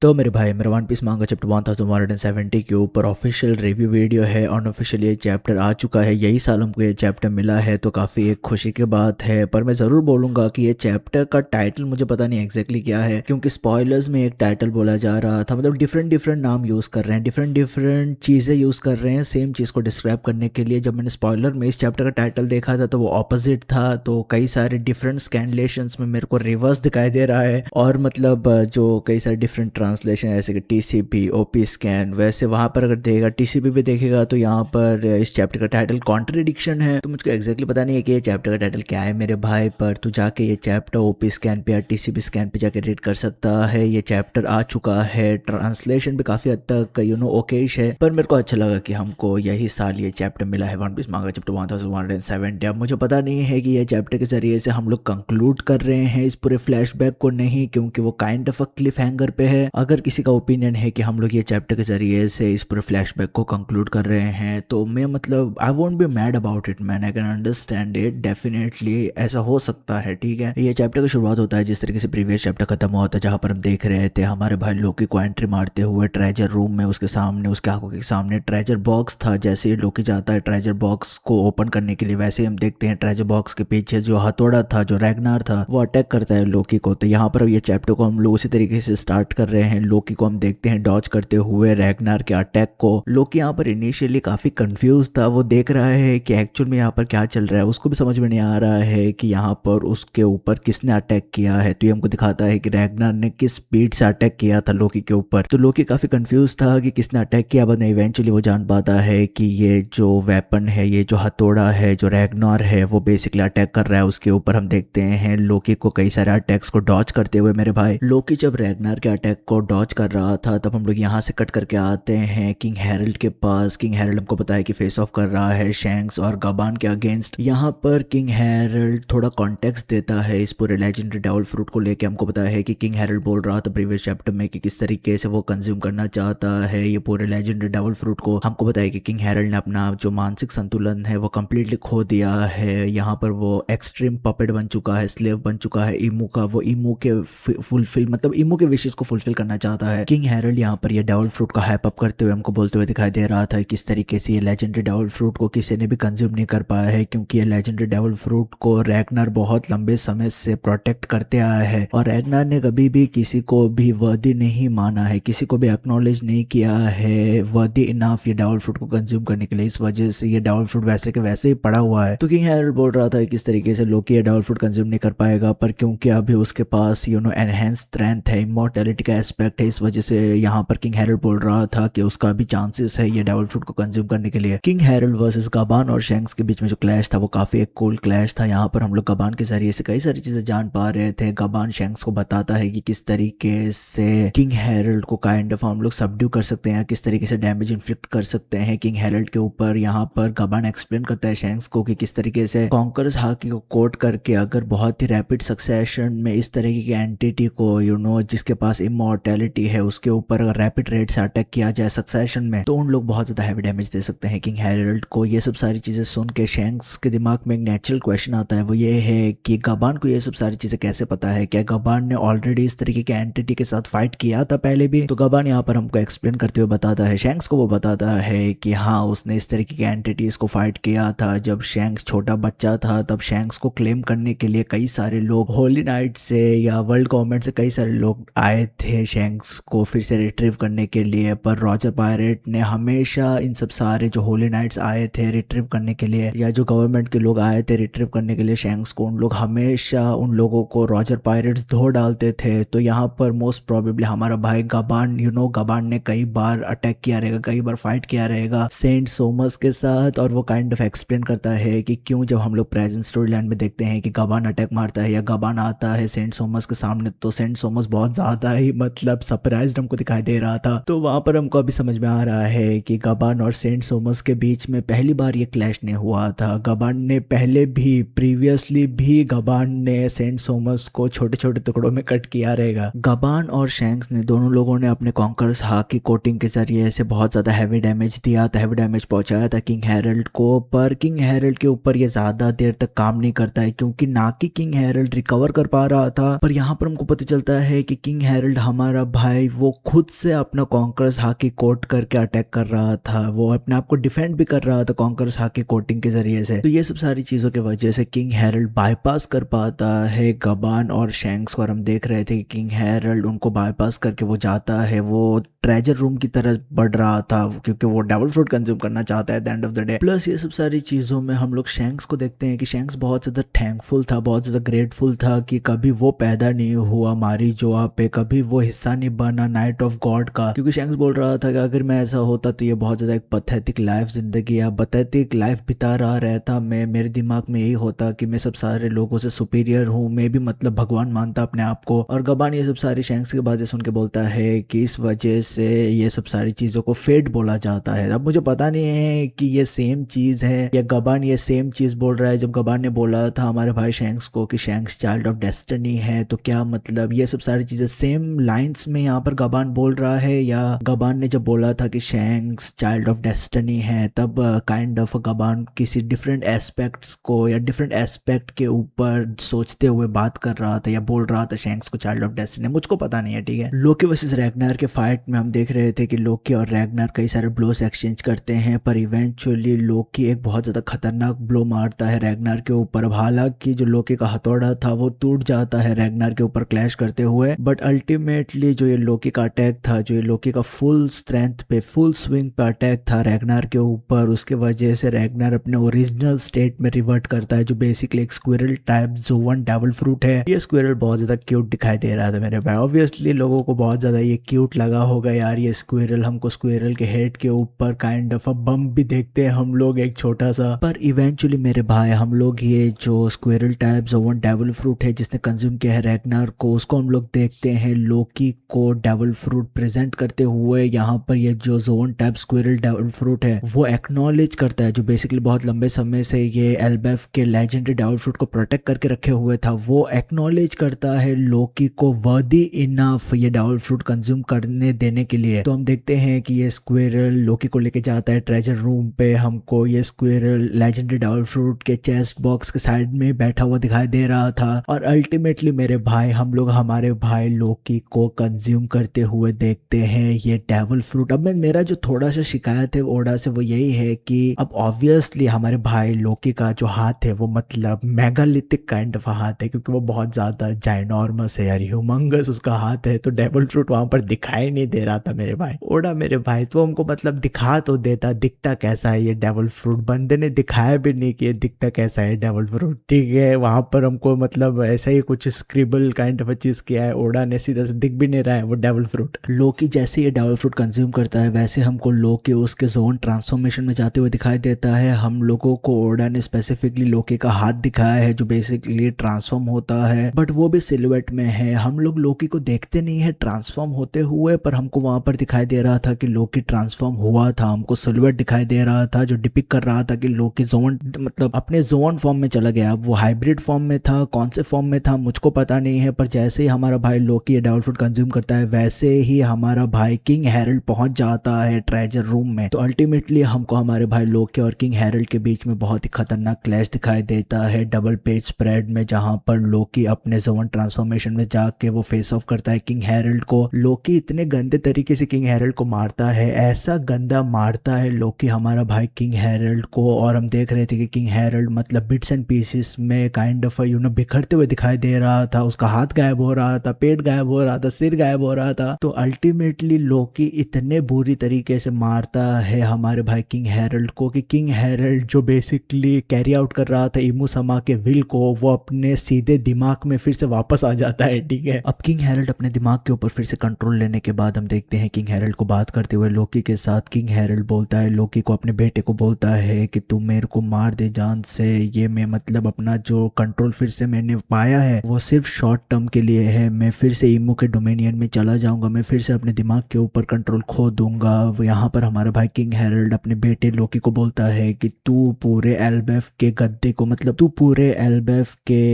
तो मेरे भाई मेरा वन पीस मांगा चैप्टर 1170 के ऊपर ऑफिशियल रिव्यू वीडियो है। अनऑफिशियल ये चैप्टर आ चुका है, यही साल हमको ये चैप्टर मिला है, तो काफ़ी एक खुशी की बात है। पर मैं ज़रूर बोलूँगा कि ये चैप्टर का टाइटल मुझे पता नहीं एग्जैक्टली क्या है, क्योंकि स्पॉयलर्स में एक टाइटल बोला जा रहा था। मतलब डिफरेंट डिफरेंट नाम यूज़ कर रहे हैं, डिफरेंट डिफरेंट चीज़ें यूज़ कर रहे हैं सेम चीज़ को डिस्क्राइब करने के लिए। जब मैंने स्पॉयलर में इस चैप्टर का टाइटल देखा था तो वो ऑपोजिट था, तो कई सारे डिफरेंट स्कैनलेशंस में मेरे को रिवर्स दिखाई दे रहा है। और मतलब जो कई सारे डिफरेंट ट्रांसलेशन ऐसे कि टीसीपी ओपी स्कैन, वैसे वहाँ पर अगर देखेगा टीसीपी पे देखेगा तो यहाँ पर इस चैप्टर का टाइटल कॉन्ट्रडिक्शन है। तो मुझको एग्जैक्टली पता नहीं है कि ये चैप्टर का टाइटल क्या है मेरे भाई, पर तू जाके ये चैप्टर ओपी स्कैन पे या टीसीपी स्कैन पे जाके रीड कर सकता है। ये चैप्टर आ चुका है, ट्रांसलेशन भी काफ़ी हद तक ओकेश है, पर मेरे को अच्छा लगा कि हमको यही साल ये चैप्टर मिला है, वन पीस मांगा चैप्टर 1170। अब मुझे पता नहीं है कि ये चैप्टर के जरिए से हम लोग कंक्लूड कर रहे हैं इस पूरे फ्लैशबैक को, नहीं, क्योंकि वो kind of a cliff hanger पे है। अगर किसी का ओपिनियन है कि हम लोग ये चैप्टर के जरिए से इस पूरे फ्लैशबैक को कंक्लूड कर रहे हैं, तो मैं मतलब I won't be mad about it man, I can understand it. Definitely ऐसा हो सकता है, ठीक है। ये चैप्टर की शुरुआत होता है जिस तरीके से प्रीवियस चैप्टर खत्म हुआ था, जहाँ पर हम देख रहे थे हमारे भाई लोकी को एंट्री मारते हुए ट्रेजर रूम में। उसके सामने, उसके आंखों के सामने ट्रेजर बॉक्स था। जैसे ही लोकी जाता है ट्रेजर बॉक्स को ओपन करने के लिए, वैसे ही हम देखते हैं ट्रेजर बॉक्स के पीछे जो हथौड़ा था, जो रैग्नार था, वो अटैक करता है लोकी को। तो यहाँ पर अब ये चैप्टर को हम लोग उसी तरीके से स्टार्ट कर रहे हैं। लोकी को हम देखते हैं डॉज करते हुए रैग्नार के अटैक को। लोकी यहाँ पर इनिशियली काफी कंफ्यूज था, वो देख रहा है कि एक्चुअल में यहाँ पर क्या चल रहा है। उसको भी समझ में नहीं आ रहा है कि यहाँ पर उसके ऊपर किसने अटैक किया है। तो ये हमको दिखाता है कि रैग्नार ने किस स्पीड से अटैक किया था लोकी के ऊपर। तो लोकी काफी कंफ्यूज था कि किसने अटैक किया, बाद में इवेंचुअली वो जान पाता है कि ये जो वेपन है, ये जो हथौड़ा है, जो रैग्नार है, वो बेसिकली अटैक कर रहा है उसके ऊपर। हम देखते हैं लोकी को कई सारे अटैक्स को डॉज करते हुए। मेरे भाई लोकी जब रैग्नार के अटैक को डॉज कर रहा था, तब हम लोग यहाँ से कट करके आते हैं किंग हैरल्ड के पास। किंग हैरल्ड हमको पता है कि फेस ऑफ कर रहा है शैंक्स और गबान के अगेंस्ट। यहाँ पर किंग हैरल्ड थोड़ा कॉन्टेक्स्ट देता है इस पूरे लेजेंडरी डेविल फ्रूट को लेके। हमको पता है कि किंग हैरल्ड बोल रहा था प्रीवियस चैप्टर में कि किस तरीके से वो कंज्यूम करना चाहता है ये पूरे लेजेंडरी डेविल फ्रूट को। हमको पता है कि किंग हैरल्ड ने अपना जो मानसिक संतुलन है वो कंप्लीटली खो दिया है। यहाँ पर वो एक्सट्रीम पपेट बन चुका है, स्लेव बन चुका है इमू का। वो इमू के फुलफिल मतलब इमू के विशेष को फुलफिल करना चाहता है। किंग हैरल्ड यहाँ पर ये डेविल फ्रूट का हाइप अप करते हुए हमको बोलते हुए दिखाई दे रहा था किस तरीके से ये लेजेंडरी डेविल फ्रूट को किसी ने भी कंज्यूम नहीं कर पाया है, क्योंकि ये लेजेंडरी डेविल फ्रूट को रैग्नार बहुत लंबे समय से प्रोटेक्ट करते आया है। और रैग्नार ने कभी भी किसी को भी वर्दी नहीं माना है, किसी को भी एक्नॉलेज नहीं किया है वर्दी इनफ ये डेविल फ्रूट को कंज्यूम करने के लिए। इस वजह से ये डेविल फ्रूट वैसे के वैसे ही पड़ा हुआ है। तो किंग हैरल्ड बोल रहा था किस तरीके से लोकी ये डेविल फ्रूट कंज्यूम नहीं कर पाएगा, पर क्योंकि अभी उसके पास एनहेंस स्ट्रेंथ है, इमॉर्टैलिटी का एस्पेक्ट है, इस वजह से यहाँ पर किंग हैरल्ड बोल रहा था कि उसका भी चांसेस है ये डेविल फ्रूट को कंज्यूम करने के लिए। किंग हैरल्ड वर्सेस गबान और शैंक्स के बीच में जो क्लैश था वो काफी एक कूल क्लैश था। यहाँ पर हम लोग गबान के जरिए से कई सारी चीजें जान पा रहे थे। गबान शैंक्स को बताता है कि किस तरीके से किंग हैरल्ड को काइंड ऑफ हम लोग सबड्यू कर सकते हैं, किस तरीके से डैमेज इन्फ्लिक्ट कर सकते हैं किंग हैरल्ड के ऊपर। यहाँ पर गबान एक्सप्लेन करता है शैंक्स को कि किस तरीके से कॉन्करर्स हाकी को कोट करके अगर बहुत ही रैपिड सक्सेशन में इस तरीके की एंटिटी को जिसके पास इमॉर्टैलिटी है उसके ऊपर अगर रैपिड रेट से अटैक किया जाए सक्सेशन में, तो उन लोग बहुत ज्यादा हैवी डैमेज दे सकते हैं किंग हैरल्ड को। ये सब सारी चीजें सुन के शैंक्स के दिमाग में एक नेचुरल क्वेश्चन आता है, वो ये है कि गबान को ये सब सारी चीजें कैसे पता है। क्या गबान ने ऑलरेडी इस तरीके के एंटिटी के साथ फाइट किया था पहले भी? तो गबान यहाँ पर हमको एक्सप्लेन करते हुए बताता है, शैंक्स को वो बताता है कि हाँ, उसने इस तरीके के एंटिटीज को फाइट किया था जब शैंक्स छोटा बच्चा था। तब शैंक्स को क्लेम करने के लिए कई सारे लोग होली नाइट से या वर्ल्ड गवर्नमेंट से कई सारे लोग आए थे शैंक्स को फिर से रिट्रीव करने के लिए, पर रॉजर पायरेट ने हमेशा इन सब सारे जो होली नाइट्स आए थे रिट्रीव करने के लिए या जो गवर्नमेंट के लोग आए थे रिट्रीव करने के लिए शैंक्स को, उन लोग हमेशा उन लोगों को रॉजर पायरेट्स धो डालते थे। तो यहाँ पर मोस्ट प्रोबेबली हमारा भाई गबान गबान ने कई बार अटैक किया रहेगा, कई बार फाइट किया रहेगा सेंट सोमस के साथ। और वो काइंड ऑफ एक्सप्लेन करता है कि क्यों जब हम लोग प्रेजेंट स्टोरी लाइन में देखते हैं कि गबान अटैक मारता है या गबान आता है सेंट सोमस के सामने, तो सेंट सोमस बहुत ज्यादा ही मतलब सरप्राइज्ड हमको दिखाई दे रहा था। तो वहां पर हमको अभी समझ में आ रहा है कि गबान और सेंट सोमस के बीच में पहली बार ये क्लैश नहीं हुआ था। गबान ने पहले भी प्रीवियसली भी गबान ने सेंट सोमस को छोटे छोटे टुकड़ों में कट किया रहेगा। गबान और शैंक्स ने दोनों लोगों ने अपने कॉन्कर्स हाकी कोटिंग के जरिए से बहुत ज्यादा हैवी डैमेज दिया था, हैवी डैमेज पहुंचाया था किंग हैरल्ड को। पर किंग हैरल्ड के ऊपर ये ज्यादा देर तक काम नहीं करता है, क्योंकि ना कि किंग हैरल्ड रिकवर कर पा रहा था, पर यहाँ पर हमको पता चलता है कि किंग हैरल्ड हमारे हमारा भाई वो खुद से अपना कॉन्करस हाकी कोट करके अटैक कर रहा था, वो अपने आप को डिफेंड भी कर रहा था कॉन्करस हाकी कोटिंग के जरिए से। तो ये सब सारी चीज़ों की वजह से किंग हैरल्ड बाईपास कर पाता है गबान और शैंक्स को, और हम देख रहे थे कि किंग हैरल्ड उनको बाईपास करके वो जाता है, वो ट्रेजर रूम की तरह बढ़ रहा था क्योंकि वो डेविल फ्रूट कंज्यूम करना चाहता है at the end of the day. Plus ये सब सारी चीज़ों में हम लोग शैंक्स को देखते हैं कि शैंक्स बहुत ज़्यादा थैंकफुल था, बहुत ज़्यादा ग्रेटफुल था कि कभी वो पैदा नहीं हुआ मारी जोआ पे, कभी वो हिस्सा नहीं बना नाइट ऑफ गॉड का, क्योंकि शैंक्स बोल रहा था कि अगर मैं ऐसा होता तो ये बहुत ज़्यादा एक पथेटिक लाइफ जिंदगी या पथेटिक लाइफ बिता रहा रहता मैं, मेरे दिमाग में यही होता कि मैं सब सारे लोगों से सुपीरियर हूँ, मैं भी मतलब भगवान मानता अपने आप को। और गबान ये सब सारी शैंक्स की बातें सुन के बोलता है कि इस वजह से ये सब सारी चीज़ों को फेट बोला जाता है। अब मुझे पता नहीं है कि ये सेम चीज़ है या गबान ये सेम चीज़ बोल रहा है जब गबान ने बोला था हमारे भाई शैंक्स को कि शैंक्स चाइल्ड ऑफ डेस्टिनी है, तो क्या मतलब ये सब सारी चीज़ें सेम लाइंस में यहाँ पर गबान बोल रहा है, या गबान ने जब बोला था कि शैंक्स चाइल्ड ऑफ डेस्टिनी है तब काइंड ऑफ गबान किसी डिफरेंट एस्पेक्ट्स को या डिफरेंट एस्पेक्ट के ऊपर सोचते हुए बात कर रहा था या बोल रहा था शैंक्स को चाइल्ड ऑफ डेस्टिनी, मुझको पता नहीं है। ठीक है, लोकी वर्सेस रैग्नार के फाइट में हम देख रहे थे कि लोकी और रैग्नार कई सारे ब्लोस एक्सचेंज करते हैं, पर इवेंचुअली लोकी एक बहुत ज़्यादा खतरनाक ब्लो मारता है रैग्नार के ऊपर। अब हालांकि जो लोकी का हथौड़ा था वो टूट जाता है रैग्नार के ऊपर क्लैश करते हुए, बट अल्टीमेटली जो ये लोकी का अटैक था, जो ये लोकी का फुल स्ट्रेंथ पे फुल स्विंग पे अटैक था रैग्नार के ऊपर, उसके वजह से रैग्नार अपने ओरिजिनल स्टेट में रिवर्ट करता है, जो बेसिकली एक स्क्विरल टाइप ज़ोवन डेविल फ्रूट है। ये स्क्विरल बहुत ज़्यादा क्यूट दिखाई दे रहा था मेरे भाई, ऑब्वियसली लोगों को बहुत ज़्यादा ये क्यूट लगा होगा यार ये स्क्विरल। हमको स्क्विरल के हेड के ऊपर काइंड ऑफ अ बम भी देखते हैं हम लोग एक छोटा सा, पर इवेंचुअली मेरे भाई हम लोग ये जो स्क्विरल टाइप ज़ोवन डेविल फ्रूट है जिसने कंज्यूम किया है रैग्नार को, उसको हम लोग देखते हैं लोकी को डेविल फ्रूट प्रेजेंट करते हुए। यहाँ पर ये जो ज़ोवन टाइप स्क्विरल डेविल फ्रूट है वो एक्नॉलेज करता है, जो बेसिकली बहुत लंबे समय से ये एल्बेफ के लेजेंडरी डेविल फ्रूट को प्रोटेक्ट करके रखे हुए था, वो एक्नॉलेज करता है लोकी को वर्दी इनफ ये डेविल फ्रूट कंज्यूम करने देने के लिए। तो हम देखते हैं कि ये स्क्विरल लोकी को लेके जाता है ट्रेजर रूम पे, हमको ये स्क्विरल लेजेंडरी डेविल फ्रूट के चेस्ट बॉक्स के साइड में बैठा हुआ दिखाई दे रहा था, और अल्टीमेटली मेरे भाई हम लोग हमारे भाई लोकी को कंज्यूम करते हुए देखते हैं ये डेविल फ्रूट। अब मेरा जो थोड़ा सा शिकायत है ओडा से वो यही है कि अब ऑब्वियसली हमारे भाई लोकी का जो हाथ है वो मतलब मेगालिथिक काइंड ऑफ हाथ है, क्योंकि वो बहुत ज्यादा जाइनॉर्मस है यार, ह्यूमंगस उसका हाथ है, तो डेविल फ्रूट वहां पर दिखाई नहीं दे रहा था मेरे भाई। ओडा मेरे भाई तो हमको मतलब दिखा तो देता, दिखता कैसा है ये डेविल फ्रूट, बंदे ने दिखाया भी नहीं कि ये दिखता कैसा है डेविल फ्रूट। ठीक है, वहां पर हमको मतलब ऐसा ही कुछ स्क्रिबल काइंड ऑफ चीज किया है, ओडा ने सीधा से दिख भी नहीं रहा है वो डेविल फ्रूट। लोकी जैसे ये डेविल फ्रूट कंज्यूम करता है वैसे हमको लोकी उसके जोन ट्रांसफॉर्मेशन में जाते हुए दिखाई देता है। हम लोगों को ओडा ने स्पेसिफिकली लोकी का हाथ दिखाया है जो बेसिकली ट्रांसफॉर्म होता है, बट वो भी सिलुएट में है। हम लोग लोकी को देखते नहीं है ट्रांसफॉर्म होते हुए, पर हमको वहां पर दिखाई दे रहा था कि लोकी ट्रांसफॉर्म हुआ था, हमको सिलुएट दिखाई दे रहा था जो डिपिक्ट कर रहा था कि लोकी जोन मतलब अपने जोन फॉर्म में चला गया। अब वो हाइब्रिड फॉर्म में था, कौन से फॉर्म में था मुझको पता नहीं है, पर जैसे ही हमारा भाई लोकी ये डेविल फ्रूट कंज्यूम करता है वैसे ही हमारा भाई किंग हैरल्ड पहुंच जाता है ट्रेजर रूम में। तो अल्टीमेटली हमको हमारे भाई लोकी और किंग हैरल्ड के बीच में बहुत ही खतरनाक क्लैश दिखाई देता है डबल पेज स्प्रेड में, जहां पर लोकी अपने जोन ट्रांसफॉर्मेशन में जाके वो फेस ऑफ करता है किंग हैरल्ड को। लोकी इतने गंदे तरीके से किंग हैरल्ड को मारता है, ऐसा गंदा मारता है लोकी हमारा भाई किंग हैरल्ड को, और हम देख रहे थे कि किंग हैरल्ड मतलब बिट्स एंड पीसेस में काइंड ऑफ बिखरते हुए दिखाई दे रहा था, उसका हाथ गायब हो रहा था, पेट गायब हो रहा था, सिर गायब हो रहा था। तो अल्टीमेटली लोकी इतने बुरी तरीके से मारता है हमारे भाई किंग हैरल्ड को कि किंग हैरल्ड जो बेसिकली कैरी आउट कर रहा था इमू समा के विल को, वो अपने सीधे दिमाग में फिर से वापस आ जाता है। ठीक है, अब किंग हैरल्ड अपने दिमाग के ऊपर फिर से कंट्रोल लेने के बाद हम देखते हैं किंग हैरल्ड को बात करते हुए लोकी के साथ। किंग हैरल्ड बोलता है लोकी को, अपने बेटे को बोलता है कि तू मेरे को मार दे जान से, ये मैं मतलब अपना जो कंट्रोल फिर से मैंने पाया है वो सिर्फ शॉर्ट टर्म के लिए है, मैं फिर से इमू के डोमिनियन में चला जाऊंगा, मैं फिर से अपने दिमाग के ऊपर कंट्रोल खो दूंगा। यहाँ पर हमारा भाई किंग हैरल्ड अपने बेटे लोकी को बोलता है कि तू पूरे एल्बेफ के गद्दे को मतलब तू पूरे एल्बेफ के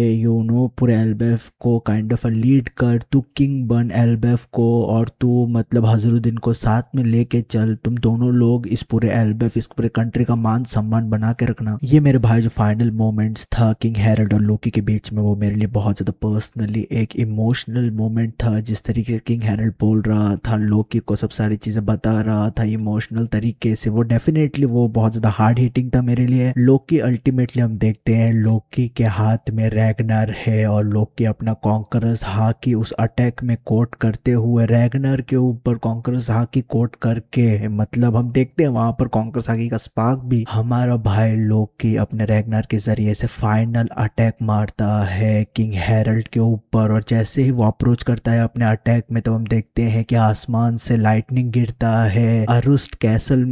पूरे एल्बेफ को काइंड ऑफ लीड कर, तू किंग बन एल्बेफ को, और तू मतलब मतलब हजरुद्दीन को साथ में लेके चल, तुम दोनों लोग इस पूरे एल्बेफ, इस पूरे कंट्री का मान सम्मान बना के रखना। ये मेरे भाई जो फाइनल मोमेंट्स था किंग हैरल्ड और लोकी के बीच में, वो मेरे लिए बहुत ज़्यादा पर्सनली एक इमोशनल मोमेंट था। जिस तरीके से किंग हैरल्ड बोल रहा था, लोकी को सब सारी चीज़ें बता रहा था इमोशनल तरीके से, वो डेफिनेटली वो बहुत ज़्यादा हार्ड हिटिंग था मेरे लिए। लोकी अल्टीमेटली हम देखते हैं लोकी के हाथ में रैगनर है और लोकी अपना कॉन्करस हाकी उस अटैक में कोट करते हुए रैगनर के ऊपर कॉन्करस हाकी कोट करके, मतलब हम देखते हैं वहां पर कॉन्करस हाकी का स्पार्क भी हमारा भाई लोकी अपने रैगनर के जरिए से फाइनल अटैक मारता है किंग हैरल्ड के ऊपर। और जैसे ही वो अप्रोच करता है अपने अटैक में, तो हम देखते हैं कि आसमान से लाइटनिंग गिरता है अरुस्ट कैसल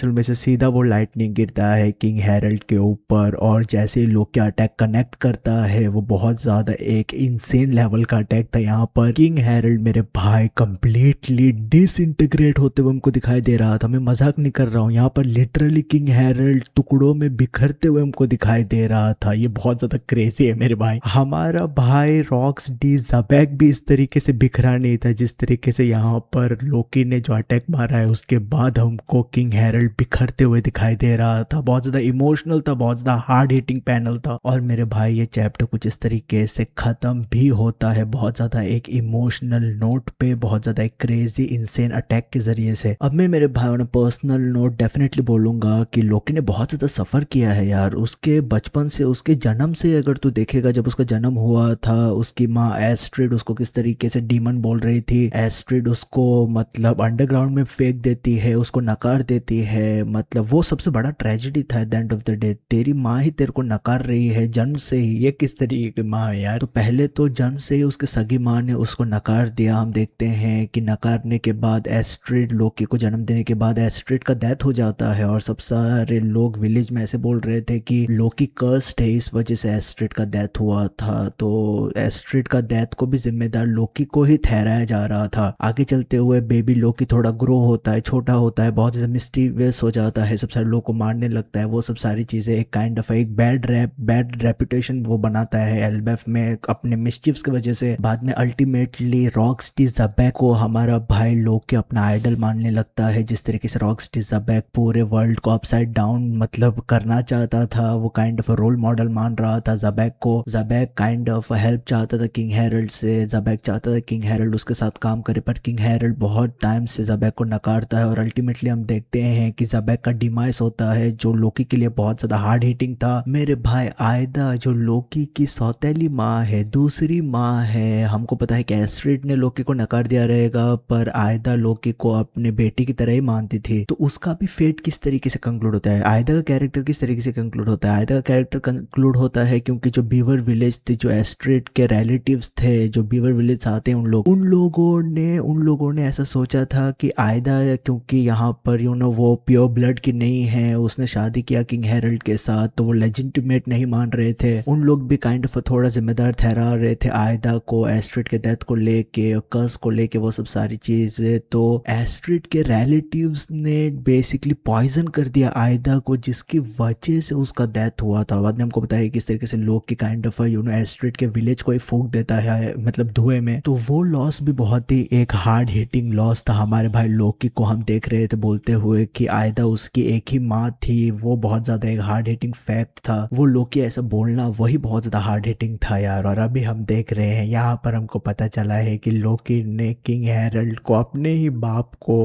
में से सीधा वो लाइटनिंग गिरता है किंग हैरल्ड के ऊपर। और जैसे ही लोकी अटैक कनेक्ट करता है, वो बहुत ज्यादा एक इंसेन लेवल का अटैक था। यहाँ पर किंग हैरल्ड मेरे भाई कंप्लीटली डिसइंटीग्रेट होते हुए हमको दिखाई दे रहा था। मैं मजाक नहीं कर रहा हूँ, यहाँ पर लिटरली किंग हैरल्ड टुकड़ों में बिखरते हुए हमको दिखाई दे रहा था। ये बहुत ज्यादा क्रेजी है मेरे भाई। हमारा भाई रॉक्स डी ज़बैक भी इस तरीके से बिखरा नहीं था जिस तरीके से यहाँ पर लोकी ने जो अटैक मारा है उसके बाद हमको किंग हैरल्ड बिखरते हुए दिखाई दे रहा था। बहुत ज्यादा इमोशनल था, बहुत ज्यादा हार्ड हिटिंग पैनल था। और मेरे भाई ये चैप्टर कुछ इस तरीके से खत्म भी होता है, बहुत ज्यादा एक इमोशनल नोट पे, बहुत ज्यादा एक क्रेजी इंसेन अटैक के जरिए से। अब मैं मेरे भाई पर्सनल नोट डेफिनेटली बोलूंगा कि लोकी ने बहुत ज्यादा सफर किया है यार। उसके बचपन से, उसके जन्म से अगर तू देखेगा, जब उसका जन्म हुआ था उसकी माँ एस्ट्रिड उसको किस तरीके से डीमन बोल रही थी। एस्ट्रिड उसको मतलब अंडरग्राउंड में फेंक देती है, उसको नकार देती है। मतलब वो सबसे बड़ा ट्रेजेडी था at the end of the day. तेरी माँ ही तेरे को नकार रही है जन्म से ही। ये किस तरीके की माँ है यार। तो पहले तो जन्म से ही उसके सगी माँ ने उसको नकार दिया। हम देखते हैं कि नकारने के बाद एस्ट्रिड, लोकी को जन्म देने के बाद एस्ट्रिड का डेथ हो जाता है। और सब सारे लोग विलेज में ऐसे बोल रहे थे कि लोकी कर्स्ड है, इस वजह से एस्ट्रिड का डेथ हुआ था। तो एस्ट्रिड का डेथ को भी जिम्मेदार लोकी को ही ठहराया जा रहा था। आगे चलते हुए बेबी लोकी थोड़ा ग्रो होता है, छोटा होता है, बहुत ज्यादा मिस्टीवियस हो जाता है, सब सारे लोगों को मारने लगता है। वो सब सारी चीजें एक काइंड ऑफ एक बैड रेपुटेशन वो बनाता है एल्बेफ में अपने मिस्चिव्स की वजह से। बाद में अल्टीमेटली रॉक्सटी ज़बैक को हमारा भाई लोकी अपना आइडल मानने लगता है। जिस तरीके से रॉक्सटी ज़बैक पूरे वर्ल्ड को अपसाइड डाउन मतलब करना चाहता था, वो काइंड ऑफ रोल मॉडल मान रहा था ज़बैक को। ज़बैक काइंड ऑफ हेल्प चाहता था किंग हैरल्ड से। ज़बैक चाहता था किंग हैरल्ड उसके साथ काम करे, पर किंग हैरल्ड बहुत टाइम से ज़बैक को नकारता है। और अल्टीमेटली हम देखते हैं कि ज़बैक का डिमाइस होता है, जो लोकी के लिए बहुत ज्यादा हार्ड हिटिंग था। मेरे भाई आयदा जो लोकी की सौतेली माँ है, दूसरी माँ है, हमको पता है कि एस्ट्रिड ने लोकी को नकार दिया रहेगा, पर आयदा लोकी को अपने बेटी की तरह ही मानती थी। तो उसका भी फेट किस तरीके से कंक्लूड होता है, आयदा का कैरेक्टर किस तरीके से कंक्लूड होता है। आयदा का कैरेक्टर कंक्लूड होता है क्योंकि जो बीवर विलेज थी, जो एस्ट्रिड के रिलेटिव्स थे, जो बीवर विलेज आते हैं, उन लोगों ने ऐसा सोचा था कि आयदा क्योंकि यहाँ पर वो प्योर ब्लड की नहीं है, उसने शादी किया किंग हैरल्ड के साथ, तो वो लेजिटिमेट नहीं मान रहे थे। उन लोग भी काइंड ऑफ थोड़ा जिम्मेदार ठहरा रहे थे आयदा को, एस्ट्रिड के डेथ को लेके, कर्स को लेके, वो सब सारी चीजें। तो एस्ट्रिड के रिलेटिव्स ने बेसिकली पॉइजन कर दिया आयदा को, जिसकी वजह से उसका डेथ हुआ था। बाद में हमको बताया किस तरीके से लोग की काइंड ऑफ एस्ट्रिड के विलेज को ही फूंक देता है मतलब धुएं में। तो वो लॉस भी बहुत ही एक हार्ड हिटिंग लॉस था। हमारे भाई लोकी को हम देख रहे थे बोलते हुए कि आयदा उसकी एक ही माँ थी, वो बहुत ज्यादा एक हार्ड हिटिंग फैक्ट था। वो लोकी ऐसा बोलना वही बहुत ज्यादा हार्ड हिटिंग था यार। और अभी हम देख रहे हैं यहाँ पर हमको पता चला है कि लोकी ने किंग हैरल्ड को, अपने ही बाप को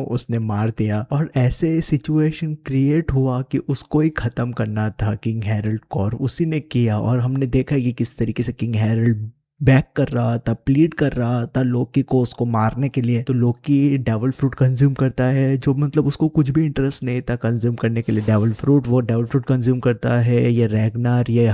उसने मार दिया। और ऐसे सिचुएशन क्रिएट हुआ कि उसको ही खत्म करना था किंग हैरल्ड को, और उसी ने किया। और हमने देखा कि किस तरीके से किंग हैरल्ड बैक कर रहा था, प्लीड कर रहा था लोकी को उसको मारने के लिए। तो लोकी डेविल फ्रूट कंज्यूम करता है, जो मतलब उसको कुछ भी इंटरेस्ट नहीं था कंज्यूम करने के लिए डेविल फ्रूट। वो डेविल फ्रूट कंज्यूम करता है, ये रैगनार ये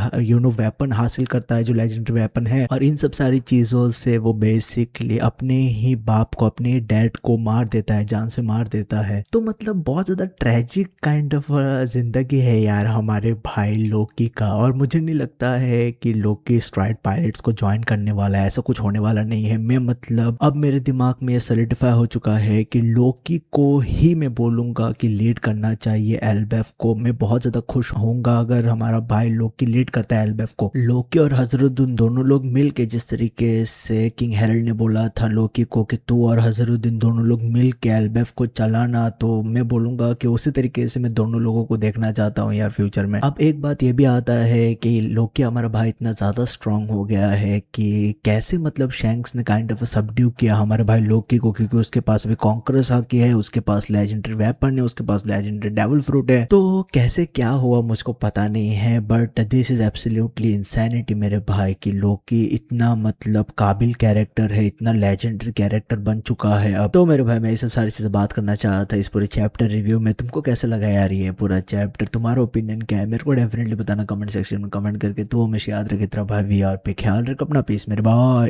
वेपन हासिल करता है जो लेजेंडरी वेपन है। और इन सब सारी चीजों से वो बेसिकली अपने ही बाप को, अपने डैड को मार देता है, जान से मार देता है। तो मतलब बहुत ज्यादा ट्रेजिक काइंड ऑफ जिंदगी है यार हमारे भाई लोकी का। और मुझे नहीं लगता है कि लोकी स्ट्राइड पायरेट्स को ज्वाइन करने वाला है, ऐसा कुछ होने वाला नहीं है। मैं मतलब अब मेरे दिमाग में ये सॉलिडिफाई हो चुका है कि लोकी को ही मैं बोलूंगा कि लीड करना चाहिए एल्बेफ को। मैं बहुत ज्यादा खुश होऊंगा अगर हमारा भाई लोकी लीड करता है एल्बेफ को। लोकी और हजरुद्दीन दोनों लोग मिल के, जिस तरीके से किंग हेरल्ड ने बोला था लोकी को कि तू और हजरुद्दीन दोनों लोग मिल के एल्बेफ को चलाना, तो मैं बोलूंगा कि उसी तरीके से मैं दोनों लोगों को देखना चाहता हूँ यार फ्यूचर में। अब एक बात ये भी आता है कि लोकी हमारा भाई इतना ज्यादा स्ट्रांग हो गया है कि कैसे मतलब शैंक्स ने काइंड ऑफ सबड्यू किया हमारे भाई लोकी को, क्योंकि उसके पास अभी कॉन्करस हाकी है, उसके पास लेजेंडरी वेपन है, उसके पास लेजेंडरी डेविल फ्रूट है। तो कैसे क्या हुआ मुझको पता नहीं है, but this is absolutely insanity मेरे भाई की लोकी इतना मतलब काबिल कैरेक्टर है, इतना लेजेंडरी कैरेक्टर बन चुका है अब। तो मेरे भाई मैं ये सब सारी चीजें बात करना चाहा था इस पूरे चैप्टर रिव्यू में। तुमको कैसा लगा यार ये पूरा चैप्टर? तुम्हारा ओपिनियन क्या है मेरे को डेफिनेटली बताना कमेंट सेक्शन में कमेंट करके। तो हमेशा याद रखे तेरा भाई वी आर पे। ख्याल रख अपना, पीस मेरे भाई।